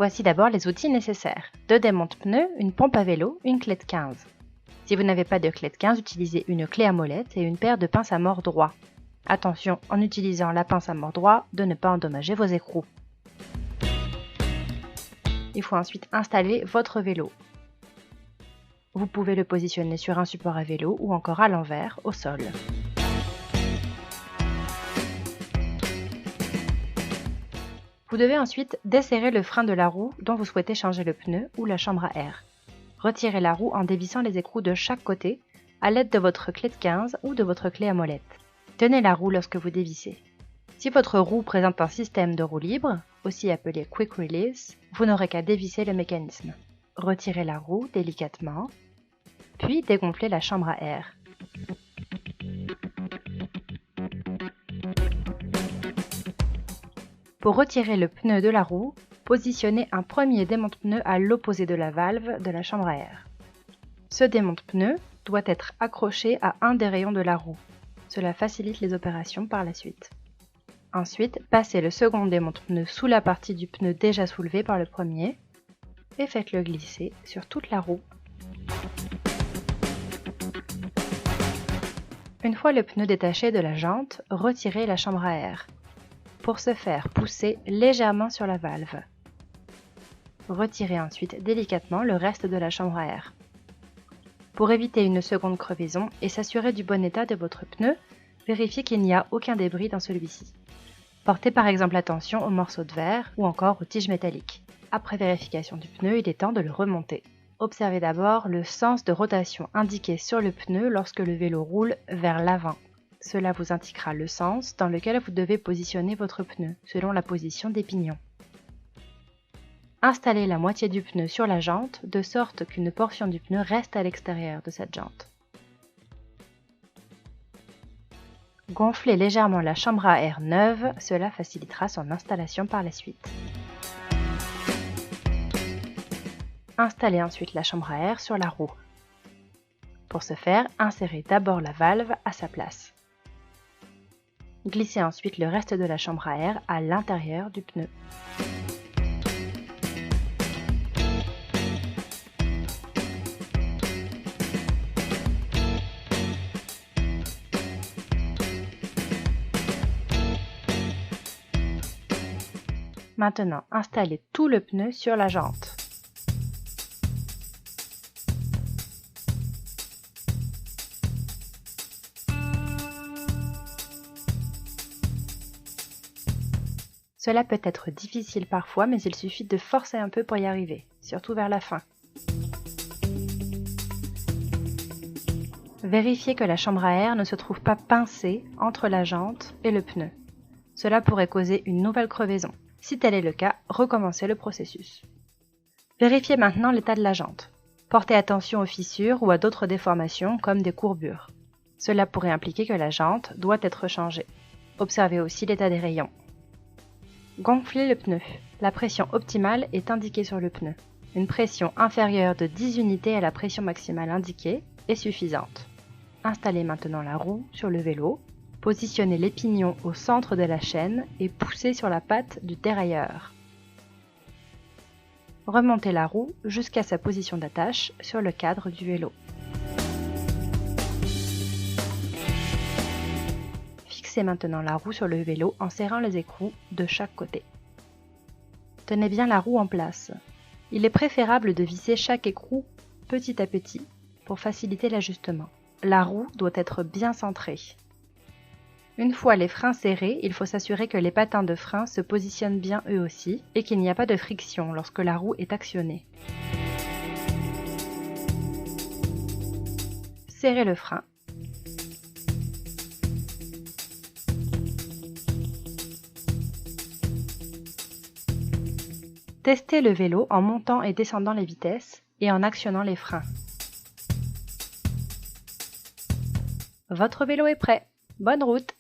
Voici d'abord les outils nécessaires. 2 démonte-pneus, une pompe à vélo, une clé de 15. Si vous n'avez pas de clé de 15, utilisez une clé à molette et une paire de pinces à mort droit. Attention, en utilisant la pince à mort droit, de ne pas endommager vos écrous. Il faut ensuite installer votre vélo. Vous pouvez le positionner sur un support à vélo ou encore à l'envers, au sol. Vous devez ensuite desserrer le frein de la roue dont vous souhaitez changer le pneu ou la chambre à air. Retirez la roue en dévissant les écrous de chaque côté à l'aide de votre clé de 15 ou de votre clé à molette. Tenez la roue lorsque vous dévissez. Si votre roue présente un système de roue libre, aussi appelé Quick Release, vous n'aurez qu'à dévisser le mécanisme. Retirez la roue délicatement, puis dégonflez la chambre à air. Pour retirer le pneu de la roue, positionnez un premier démonte-pneu à l'opposé de la valve de la chambre à air. Ce démonte-pneu doit être accroché à un des rayons de la roue. Cela facilite les opérations par la suite. Ensuite, passez le second démonte-pneu sous la partie du pneu déjà soulevée par le premier et faites-le glisser sur toute la roue. Une fois le pneu détaché de la jante, retirez la chambre à air. Pour ce faire, poussez légèrement sur la valve. Retirez ensuite délicatement le reste de la chambre à air. Pour éviter une seconde crevaison et s'assurer du bon état de votre pneu, vérifiez qu'il n'y a aucun débris dans celui-ci. Portez par exemple attention aux morceaux de verre ou encore aux tiges métalliques. Après vérification du pneu, il est temps de le remonter. Observez d'abord le sens de rotation indiqué sur le pneu lorsque le vélo roule vers l'avant. Cela vous indiquera le sens dans lequel vous devez positionner votre pneu, selon la position des pignons. Installez la moitié du pneu sur la jante, de sorte qu'une portion du pneu reste à l'extérieur de cette jante. Gonflez légèrement la chambre à air neuve, cela facilitera son installation par la suite. Installez ensuite la chambre à air sur la roue. Pour ce faire, insérez d'abord la valve à sa place. Glissez ensuite le reste de la chambre à air à l'intérieur du pneu. Maintenant, installez tout le pneu sur la jante. Cela peut être difficile parfois, mais il suffit de forcer un peu pour y arriver, surtout vers la fin. Vérifiez que la chambre à air ne se trouve pas pincée entre la jante et le pneu. Cela pourrait causer une nouvelle crevaison. Si tel est le cas, recommencez le processus. Vérifiez maintenant l'état de la jante. Portez attention aux fissures ou à d'autres déformations comme des courbures. Cela pourrait impliquer que la jante doit être changée. Observez aussi l'état des rayons. Gonflez le pneu. La pression optimale est indiquée sur le pneu. Une pression inférieure de 10 unités à la pression maximale indiquée est suffisante. Installez maintenant la roue sur le vélo. Positionnez les pignons au centre de la chaîne et poussez sur la patte du dérailleur. Remontez la roue jusqu'à sa position d'attache sur le cadre du vélo. Fixez maintenant la roue sur le vélo en serrant les écrous de chaque côté. Tenez bien la roue en place. Il est préférable de visser chaque écrou petit à petit pour faciliter l'ajustement. La roue doit être bien centrée. Une fois les freins serrés, il faut s'assurer que les patins de frein se positionnent bien eux aussi et qu'il n'y a pas de friction lorsque la roue est actionnée. Serrez le frein. Testez le vélo en montant et descendant les vitesses et en actionnant les freins. Votre vélo est prêt. Bonne route!